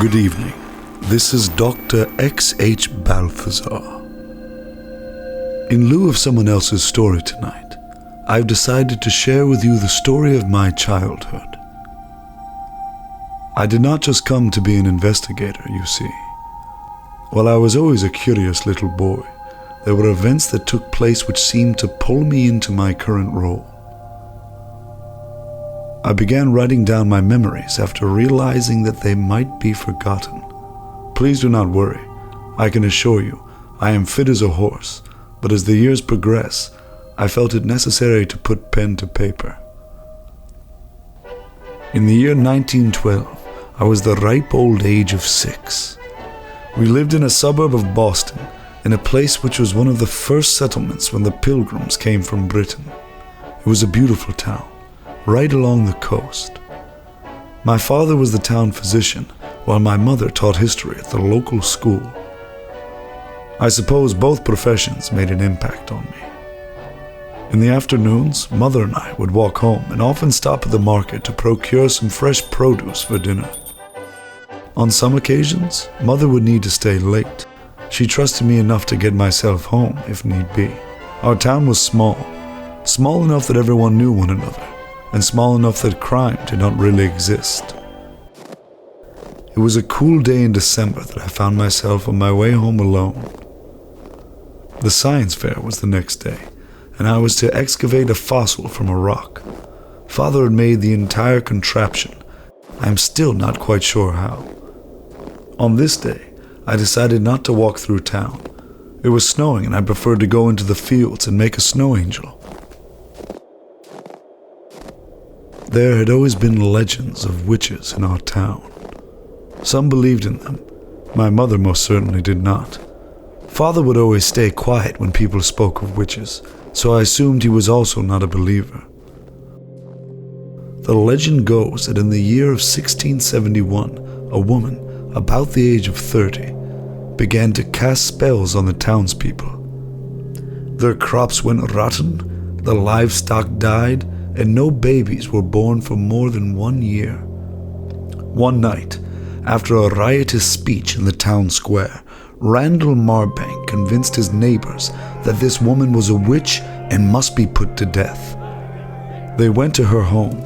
Good evening. This is Dr. X.H. Balthazar. In lieu of someone else's story tonight, I've decided to share with you the story of my childhood. I did not just come to be an investigator, you see. While I was always a curious little boy, there were events that took place which seemed to pull me into my current role. I began writing down my memories after realizing that they might be forgotten. Please do not worry. I can assure you, I am fit as a horse, but as the years progress, I felt it necessary to put pen to paper. In the year 1912, I was the ripe old age of 6. We lived in a suburb of Boston, in a place which was one of the first settlements when the Pilgrims came from Britain. It was a beautiful town, right along the coast. My father was the town physician, while my mother taught history at the local school. I suppose both professions made an impact on me. In the afternoons, Mother and I would walk home and often stop at the market to procure some fresh produce for dinner. On some occasions, Mother would need to stay late. She trusted me enough to get myself home if need be. Our town was small enough that everyone knew one another, and small enough that crime did not really exist. It was a cool day in December that I found myself on my way home alone. The science fair was the next day, and I was to excavate a fossil from a rock. Father had made the entire contraption. I am still not quite sure how. On this day, I decided not to walk through town. It was snowing and I preferred to go into the fields and make a snow angel. There had always been legends of witches in our town. Some believed in them. My mother most certainly did not. Father would always stay quiet when people spoke of witches, so I assumed he was also not a believer. The legend goes that in the year of 1671, a woman, about the age of 30, began to cast spells on the townspeople. Their crops went rotten, the livestock died, and no babies were born for more than 1 year. One night, after a riotous speech in the town square, Randall Marbank convinced his neighbors that this woman was a witch and must be put to death. They went to her home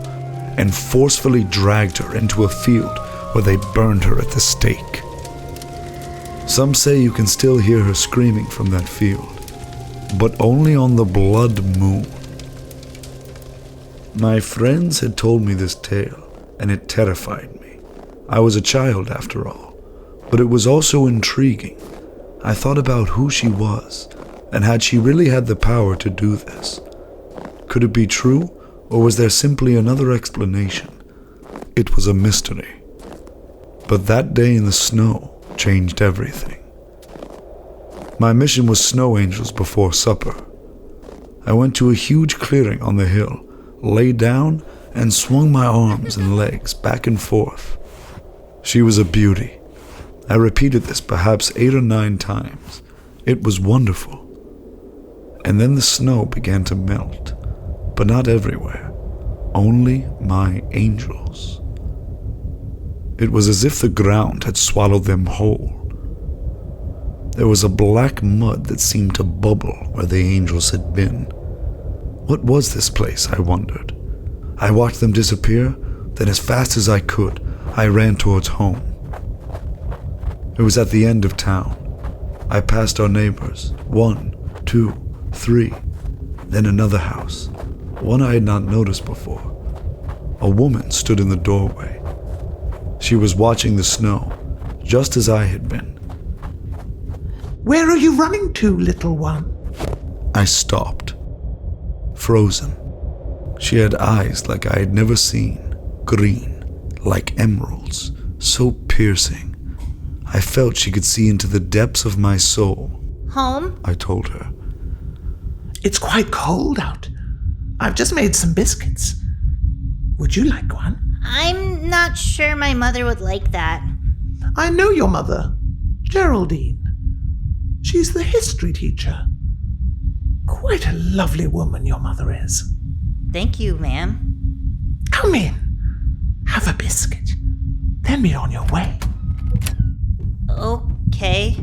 and forcefully dragged her into a field where they burned her at the stake. Some say you can still hear her screaming from that field, but only on the blood moon. My friends had told me this tale, and it terrified me. I was a child after all, but it was also intriguing. I thought about who she was, and had she really had the power to do this? Could it be true, or was there simply another explanation? It was a mystery. But that day in the snow changed everything. My mission was snow angels before supper. I went to a huge clearing on the hill, lay down, and swung my arms and legs back and forth. She was a beauty. I repeated this perhaps 8 or 9 times. It was wonderful. And then the snow began to melt, but not everywhere, only my angels. It was as if the ground had swallowed them whole. There was a black mud that seemed to bubble where the angels had been. What was this place, I wondered. I watched them disappear, then as fast as I could, I ran towards home. It was at the end of town. I passed our neighbors, 1, 2, 3, then another house, one I had not noticed before. A woman stood in the doorway. She was watching the snow, just as I had been. "Where are you running to, little one?" I stopped, frozen. She had eyes like I had never seen, green, like emeralds, so piercing. I felt she could see into the depths of my soul. "Home?" I told her. "It's quite cold out. I've just made some biscuits. Would you like one?" I'm not sure my mother would like that. "I know your mother, Geraldine. She's the history teacher. Quite a lovely woman your mother is." Thank you, ma'am. "Come in. Have a biscuit. Then be on your way." Okay.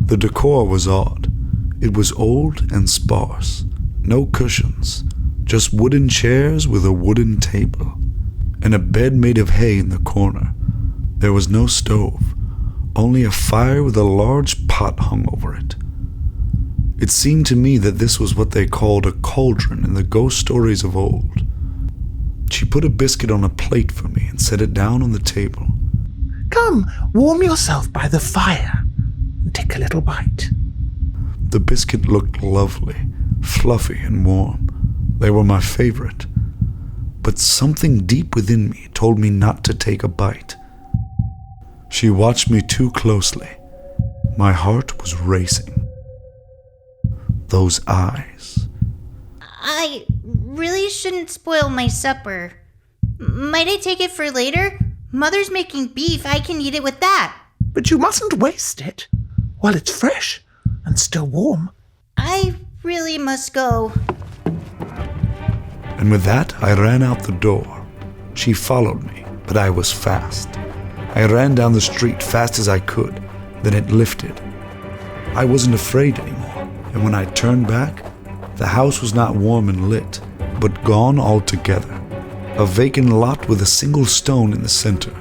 The decor was odd. It was old and sparse. No cushions, just wooden chairs with a wooden table, and a bed made of hay in the corner. There was no stove, only a fire with a large pot hung over it. It seemed to me that this was what they called a cauldron in the ghost stories of old. She put a biscuit on a plate for me and set it down on the table. Come, warm yourself by the fire and take a little bite. The biscuit looked lovely, fluffy and warm. They were my favorite. But something deep within me told me not to take a bite. She watched me too closely. My heart was racing. Those eyes. I really shouldn't spoil my supper. Might I take it for later? Mother's making beef. I can eat it with that. But you mustn't waste it while it's fresh and still warm. I really must go. And with that, I ran out the door. She followed me, but I was fast. I ran down the street fast as I could. Then it lifted. I wasn't afraid anymore, and when I turned back, the house was not warm and lit, but gone altogether. A vacant lot with a single stone in the center,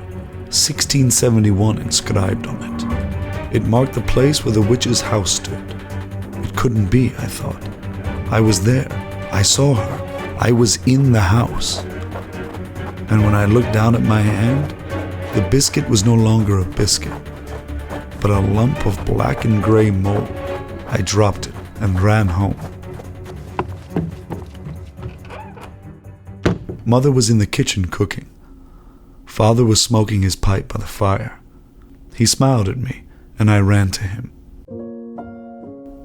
1671 inscribed on it. It marked the place where the witch's house stood. It couldn't be, I thought. I was there. I saw her. I was in the house. And when I looked down at my hand, the biscuit was no longer a biscuit, but a lump of black and gray mold. I dropped it and ran home. Mother was in the kitchen cooking. Father was smoking his pipe by the fire. He smiled at me, and I ran to him.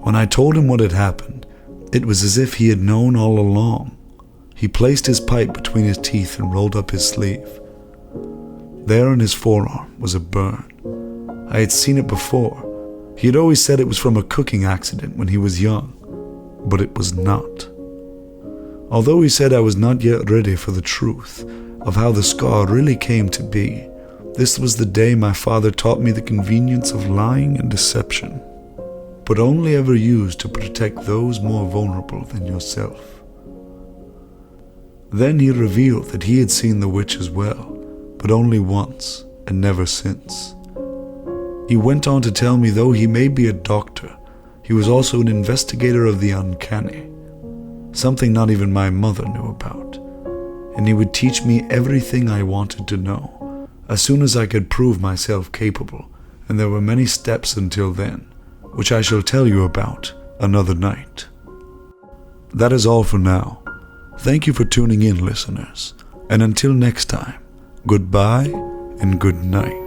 When I told him what had happened, it was as if he had known all along. He placed his pipe between his teeth and rolled up his sleeve. There on his forearm was a burn. I had seen it before. He had always said it was from a cooking accident when he was young, but it was not. Although he said I was not yet ready for the truth of how the scar really came to be, this was the day my father taught me the convenience of lying and deception, but only ever used to protect those more vulnerable than yourself. Then he revealed that he had seen the witch as well, but only once and never since. He went on to tell me though he may be a doctor, he was also an investigator of the uncanny, something not even my mother knew about, and he would teach me everything I wanted to know, as soon as I could prove myself capable, and there were many steps until then, which I shall tell you about another night. That is all for now. Thank you for tuning in, listeners, and until next time, goodbye and good night.